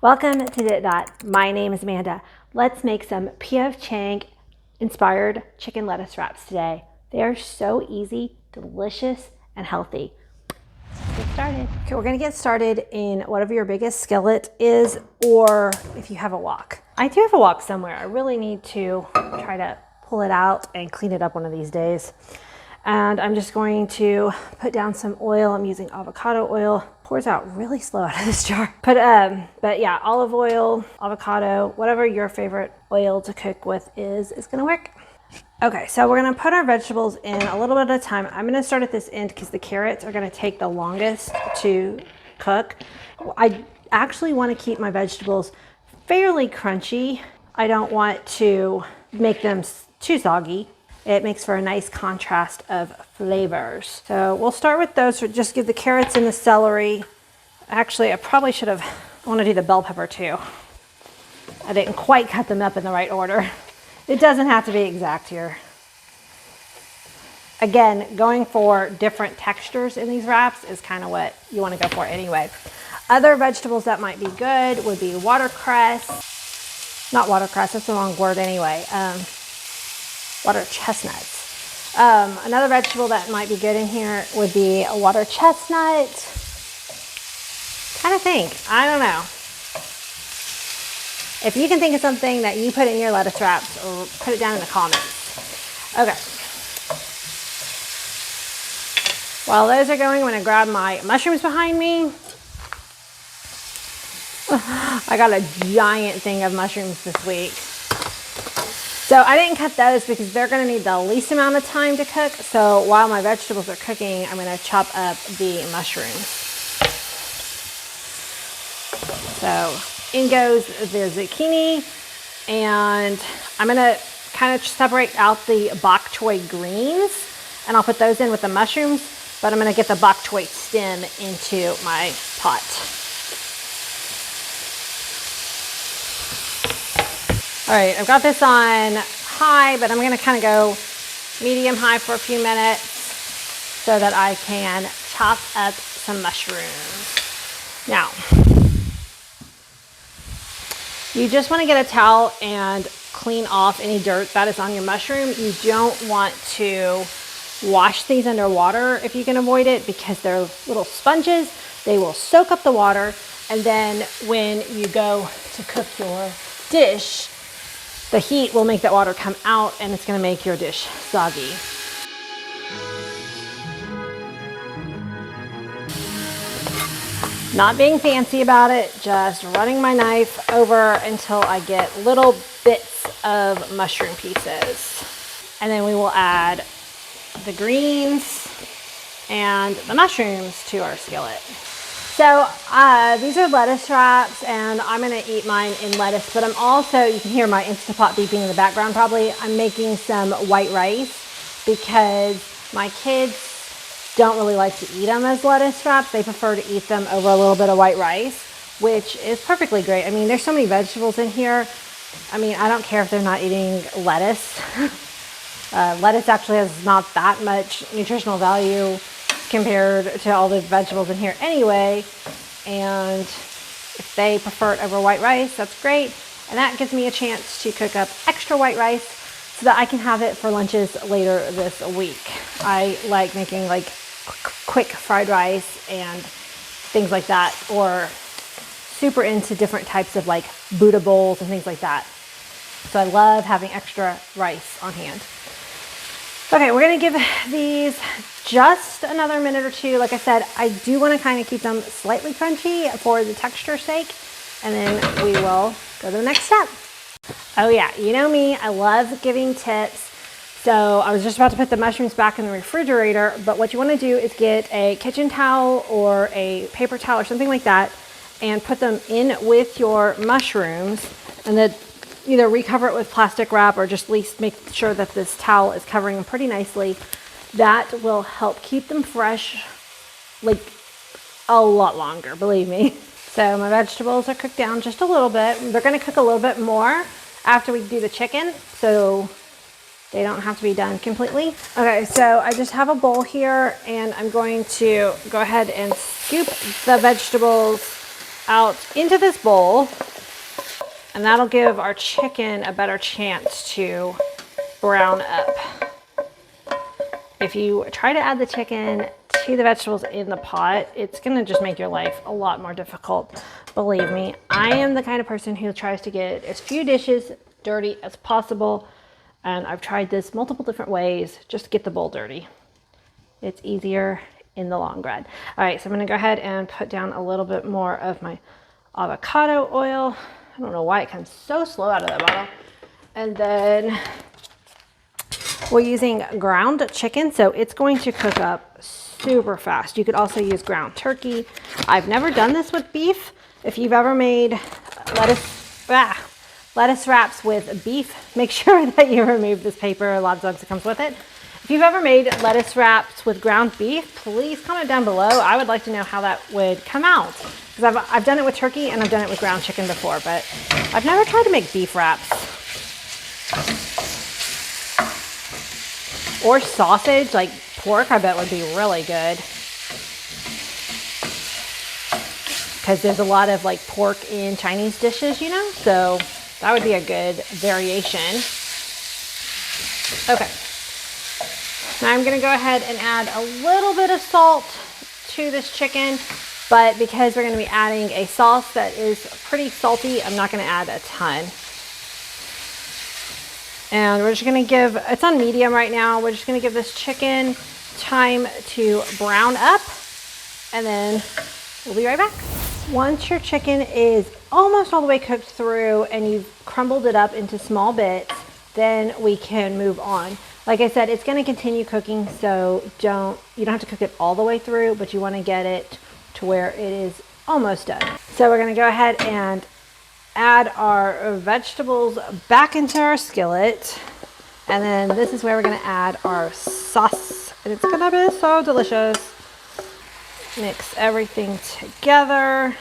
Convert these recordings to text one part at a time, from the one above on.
Welcome to Dot. My name is Amanda. Let's make some P.F. Chang inspired chicken lettuce wraps today. They are so easy, delicious, and healthy. Let's get started. Okay, we're gonna get started in whatever your biggest skillet is, or if you have a wok. I do have a wok somewhere. I really need to try to pull it out and clean it up one of these days. And I'm just going to put down some oil. I'm using avocado oil. Pours out really slow out of this jar. But yeah, olive oil, avocado, whatever your favorite oil to cook with is gonna work. Okay, so we're gonna put our vegetables in a little bit at a time. I'm gonna start at this end because the carrots are gonna take the longest to cook. I actually wanna keep my vegetables fairly crunchy. I don't want to make them too soggy. It makes for a nice contrast of flavors. So we'll start with those. So just give the carrots and the celery. Actually, I probably should have, I want to do the bell pepper too. I didn't quite cut them up in the right order. It doesn't have to be exact here. Again, going for different textures in these wraps is kind of what you want to go for anyway. Other vegetables that might be good would be watercress. Not watercress, that's the wrong word anyway. Water chestnuts. Another vegetable that might be good in here would be a water chestnut. Kind of think, I don't know. If you can think of something that you put in your lettuce wraps, or put it down in the comments. Okay. While those are going, I'm gonna grab my mushrooms behind me. I got a giant thing of mushrooms this week. So I didn't cut those because they're gonna need the least amount of time to cook. So while my vegetables are cooking, I'm gonna chop up the mushrooms. So in goes the zucchini, and I'm gonna kind of separate out the bok choy greens, and I'll put those in with the mushrooms, but I'm gonna get the bok choy stem into my pot. All right, I've got this on high, but I'm gonna kind of go medium high for a few minutes so that I can chop up some mushrooms. Now, you just wanna get a towel and clean off any dirt that is on your mushroom. You don't want to wash these underwater if you can avoid it, because they're little sponges. They will soak up the water, and then when you go to cook your dish, the heat will make that water come out, and it's gonna make your dish soggy. Not being fancy about it, just running my knife over until I get little bits of mushroom pieces. And then we will add the greens and the mushrooms to our skillet. So these are lettuce wraps, and I'm gonna eat mine in lettuce, but I'm also, you can hear my Instapot beeping in the background probably, I'm making some white rice because my kids don't really like to eat them as lettuce wraps. They prefer to eat them over a little bit of white rice, which is perfectly great. I mean, there's so many vegetables in here. I mean, I don't care if they're not eating lettuce. Lettuce actually has not that much nutritional value compared to all the vegetables in here anyway, and if they prefer it over white rice, that's great, and that gives me a chance to cook up extra white rice so that I can have it for lunches later this week. I like making like quick fried rice and things like that, or super into different types of like Buddha bowls and things like that. So I love having extra rice on hand. Okay, we're gonna give these just another minute or two. Like I said, I do wanna kind of keep them slightly crunchy for the texture's sake, and then we will go to the next step. Oh yeah, you know me, I love giving tips. So I was just about to put the mushrooms back in the refrigerator, but what you wanna do is get a kitchen towel or a paper towel or something like that, and put them in with your mushrooms, and then either recover it with plastic wrap or just at least make sure that this towel is covering them pretty nicely. That will help keep them fresh like a lot longer, believe me. So my vegetables are cooked down just a little bit. They're gonna cook a little bit more after we do the chicken, so they don't have to be done completely. Okay, so I just have a bowl here, and I'm going to go ahead and scoop the vegetables out into this bowl, and that'll give our chicken a better chance to brown up. If you try to add the chicken to the vegetables in the pot, it's gonna just make your life a lot more difficult. Believe me, I am the kind of person who tries to get as few dishes dirty as possible, and I've tried this multiple different ways just to get the bowl dirty. It's easier in the long run. All right, so I'm gonna go ahead and put down a little bit more of my avocado oil. I don't know why it comes so slow out of that bottle. And then we're using ground chicken, so it's going to cook up super fast. You could also use ground turkey. I've never done this with beef. If you've ever made lettuce wraps with beef, make sure that you remove this paper. A lot of times it comes with it. If you've ever made lettuce wraps with ground beef, please comment down below. I would like to know how that would come out. Because I've done it with turkey and I've done it with ground chicken before, but I've never tried to make beef wraps. Or sausage, like pork, I bet would be really good. Because there's a lot of like pork in Chinese dishes, you know? So that would be a good variation. Okay. Now I'm gonna go ahead and add a little bit of salt to this chicken, but because we're gonna be adding a sauce that is pretty salty, I'm not gonna add a ton. And we're just gonna give, it's on medium right now, we're just gonna give this chicken time to brown up, and then we'll be right back. Once your chicken is almost all the way cooked through and you've crumbled it up into small bits, then we can move on. Like I said, it's gonna continue cooking, so you don't have to cook it all the way through, but you wanna get it to where it is almost done. So we're gonna go ahead and add our vegetables back into our skillet. And then this is where we're gonna add our sauce. And it's gonna be so delicious. Mix everything together.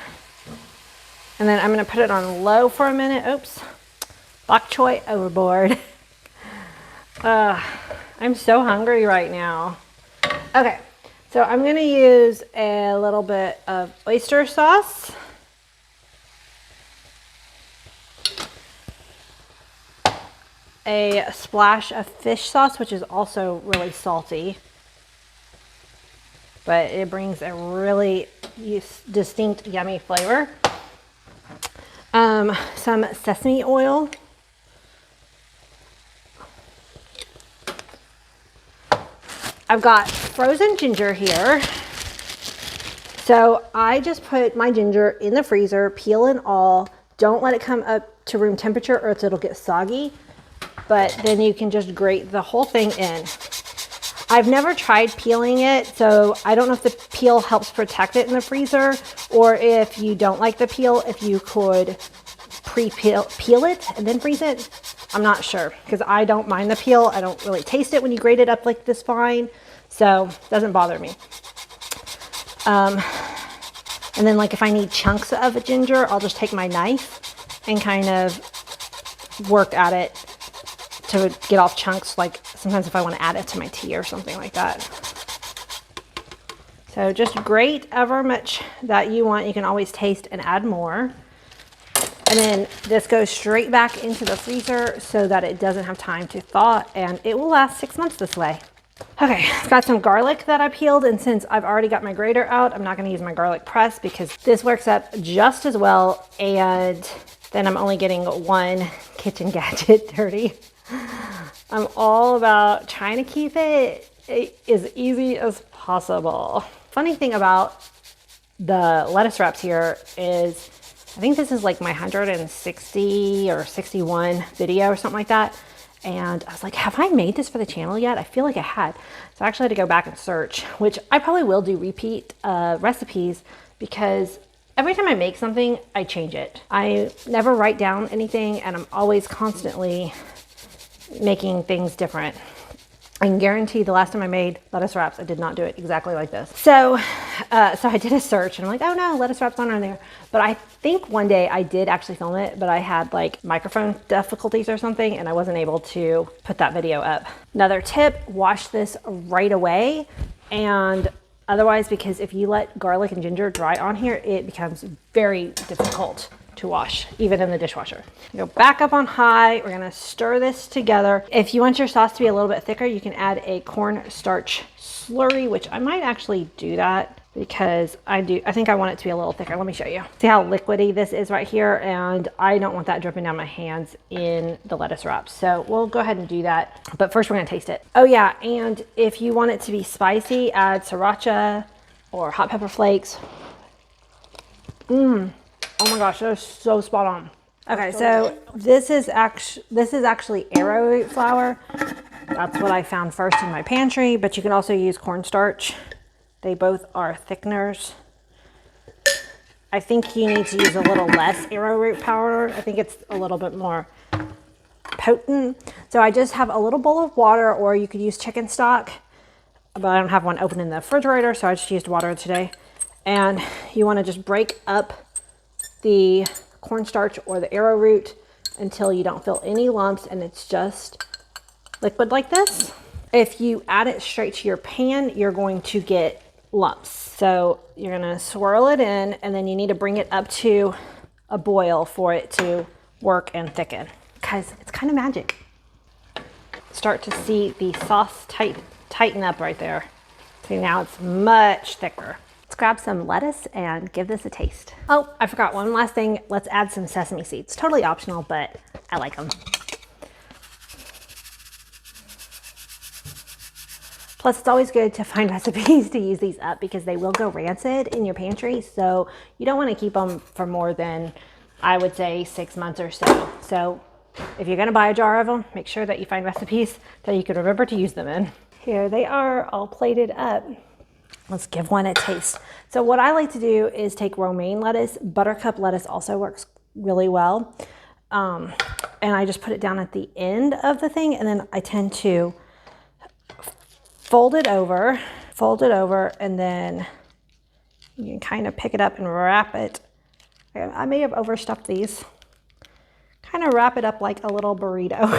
And then I'm gonna put it on low for a minute. Oops, bok choy overboard. I'm so hungry right now. Okay, so I'm gonna use a little bit of oyster sauce. A splash of fish sauce, which is also really salty, but it brings a really distinct, yummy flavor. Some sesame oil. I've got frozen ginger here. So I just put my ginger in the freezer, peel and all. Don't let it come up to room temperature or else it'll get soggy. But then you can just grate the whole thing in. I've never tried peeling it, so I don't know if the peel helps protect it in the freezer, or if you don't like the peel, if you could peel it and then freeze it. I'm not sure, because I don't mind the peel. I don't really taste it when you grate it up like this fine, so it doesn't bother me. And then like if I need chunks of a ginger, I'll just take my knife and kind of work at it to get off chunks, like sometimes if I want to add it to my tea or something like that. So just grate ever much that you want. You can always taste and add more. And then this goes straight back into the freezer so that it doesn't have time to thaw, and it will last 6 months this way. Okay, I've got some garlic that I peeled, and since I've already got my grater out, I'm not going to use my garlic press because this works up just as well, and then I'm only getting one kitchen gadget dirty. I'm all about trying to keep it as easy as possible. Funny thing about the lettuce wraps here is I think this is like my 160 or 61 video or something like that. And I was like, have I made this for the channel yet? I feel like I had. So I actually had to go back and search, which I probably will do repeat recipes because every time I make something, I change it. I never write down anything, and I'm always constantly making things different. I can guarantee the last time I made lettuce wraps, I did not do it exactly like this. So I did a search and I'm like, oh no, lettuce wraps aren't on there. But I think one day I did actually film it, but I had like microphone difficulties or something and I wasn't able to put that video up. Another tip, wash this right away and Otherwise, because if you let garlic and ginger dry on here, it becomes very difficult to wash, even in the dishwasher. Go back up on high. We're gonna stir this together. If you want your sauce to be a little bit thicker, you can add a cornstarch slurry, which I might actually do that because I think I want it to be a little thicker. Let me show you. See how liquidy this is right here? And I don't want that dripping down my hands in the lettuce wraps. So we'll go ahead and do that. But first we're gonna taste it. Oh yeah, and if you want it to be spicy, add sriracha or hot pepper flakes. Oh my gosh, that is so spot on. Okay, so this is actually arrowroot flour. That's what I found first in my pantry, but you can also use cornstarch. They both are thickeners. I think you need to use a little less arrowroot powder. I think it's a little bit more potent. So I just have a little bowl of water, or you could use chicken stock, but I don't have one open in the refrigerator, so I just used water today. And you want to just break up the cornstarch or the arrowroot until you don't feel any lumps and it's just liquid like this. If you add it straight to your pan, you're going to get lumps. So you're gonna swirl it in, and then you need to bring it up to a boil for it to work and thicken. Guys, it's kind of magic. Start to see the sauce tighten up right there. See, now it's much thicker. Let's grab some lettuce and give this a taste. Oh, I forgot one last thing. Let's add some sesame seeds. Totally optional, but I like them. Plus, it's always good to find recipes to use these up because they will go rancid in your pantry. So you don't want to keep them for more than, I would say, 6 months or so. So if you're going to buy a jar of them, make sure that you find recipes that you can remember to use them in. Here they are, all plated up. Let's give one a taste. So what I like to do is take romaine lettuce. Buttercup lettuce also works really well. And I just put it down at the end of the thing, and then I tend to fold it over, and then you can kind of pick it up and wrap it. I may have overstuffed these. Kind of wrap it up like a little burrito.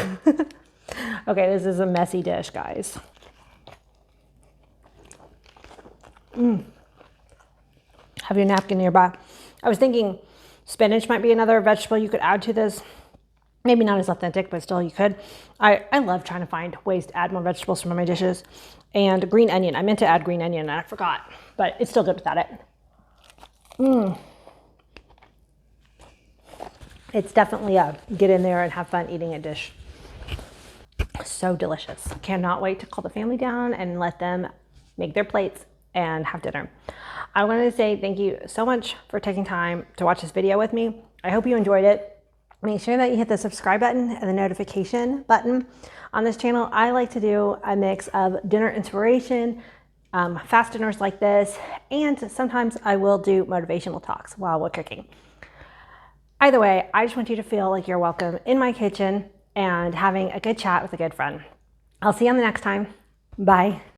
Okay, this is a messy dish, guys. Have your napkin nearby. I was thinking spinach might be another vegetable you could add to this. Maybe not as authentic, but still you could. I love trying to find ways to add more vegetables to my dishes. And green onion. I meant to add green onion and I forgot, but it's still good without it. It's definitely a get in there and have fun eating a dish. So delicious. Cannot wait to call the family down and let them make their plates and have dinner. I wanted to say thank you so much for taking time to watch this video with me. I hope you enjoyed it. Make sure that you hit the subscribe button and the notification button. On this channel, I like to do a mix of dinner inspiration, fast dinners like this, and sometimes I will do motivational talks while we're cooking. Either way, I just want you to feel like you're welcome in my kitchen and having a good chat with a good friend. I'll see you on the next time. Bye.